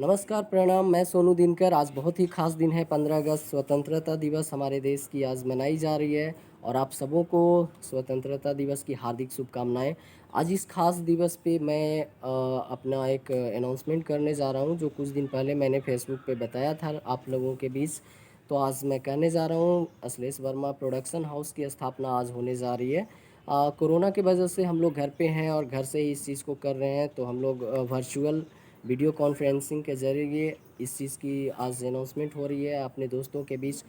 नमस्कार, प्रणाम। मैं सोनू दिनकर। आज बहुत ही ख़ास दिन है, 15 अगस्त स्वतंत्रता दिवस हमारे देश की आज मनाई जा रही है और आप सबों को स्वतंत्रता दिवस की हार्दिक शुभकामनाएँ। आज इस ख़ास दिवस पे मैं अपना एक अनाउंसमेंट करने जा रहा हूँ, जो कुछ दिन पहले मैंने फेसबुक पे बताया था आप लोगों के बीच। तो आज मैं कहने जा रहा हूँ, अश्लेष वर्मा प्रोडक्शन हाउस की स्थापना आज होने जा रही है। कोरोना की वजह से हम लोग घर पे हैं और घर से ही इस चीज़ को कर रहे हैं, तो हम लोग वर्चुअल वीडियो कॉन्फ्रेंसिंग के ज़रिए इस चीज़ की आज अनाउंसमेंट हो रही है अपने दोस्तों के बीच।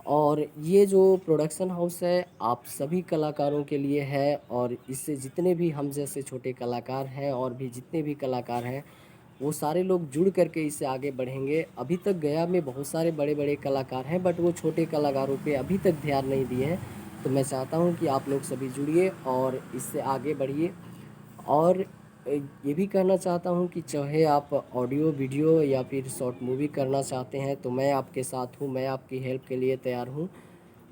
और ये जो प्रोडक्शन हाउस है, आप सभी कलाकारों के लिए है और इससे जितने भी हम जैसे छोटे कलाकार हैं और भी जितने भी कलाकार हैं, वो सारे लोग जुड़ कर के इससे आगे बढ़ेंगे। अभी तक गया में बहुत सारे बड़े-बड़े कलाकार हैं, बट वो छोटे कलाकारों पे अभी तक ध्यान नहीं दिए हैं। तो मैं चाहता हूँ कि आप लोग सभी जुड़िए और इससे आगे बढ़िए। और ये भी कहना चाहता हूँ कि चाहे आप ऑडियो, वीडियो या फिर शॉर्ट मूवी करना चाहते हैं, तो मैं आपके साथ हूँ, मैं आपकी हेल्प के लिए तैयार हूँ।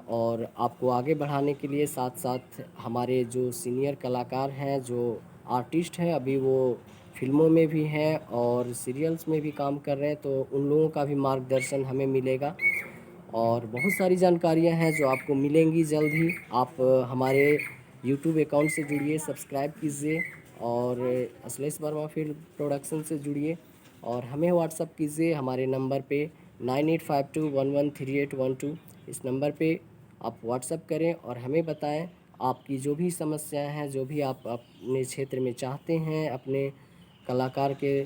और आपको आगे बढ़ाने के लिए साथ-साथ हमारे जो सीनियर कलाकार हैं, जो आर्टिस्ट हैं, अभी वो फ़िल्मों में भी हैं और सीरियल्स में भी काम कर रहे हैं, तो उन लोगों का भी मार्गदर्शन हमें मिलेगा। और बहुत सारी जानकारियाँ हैं जो आपको मिलेंगी जल्द ही। आप हमारे यूट्यूब अकाउंट से जुड़िए, सब्सक्राइब कीजिए और अश्लेष वर्मा फिल्म प्रोडक्शन से जुड़िए और हमें व्हाट्सअप कीजिए हमारे नंबर पे 9852113812। इस नंबर पे आप व्हाट्सअप करें और हमें बताएं आपकी जो भी समस्याएं हैं, जो भी आप अपने क्षेत्र में चाहते हैं अपने कलाकार के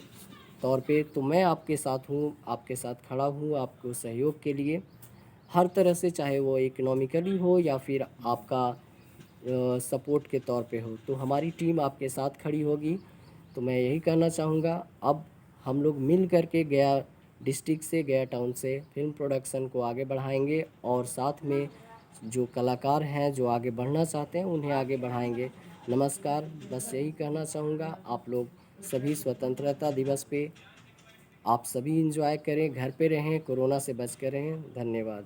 तौर पे, तो मैं आपके साथ हूँ, आपके साथ खड़ा हूँ आपको सहयोग के लिए हर तरह से, चाहे वो इकोनॉमिकली हो या फिर आपका सपोर्ट के तौर पे हो, तो हमारी टीम आपके साथ खड़ी होगी। तो मैं यही कहना चाहूँगा, अब हम लोग मिल कर के गया डिस्ट्रिक्ट से, गया टाउन से फिल्म प्रोडक्शन को आगे बढ़ाएंगे और साथ में जो कलाकार हैं जो आगे बढ़ना चाहते हैं उन्हें आगे बढ़ाएंगे। नमस्कार, बस यही कहना चाहूँगा। आप लोग सभी स्वतंत्रता दिवस पे आप सभी इंजॉय करें, घर पे रहें, कोरोना से बच कर रहें। धन्यवाद।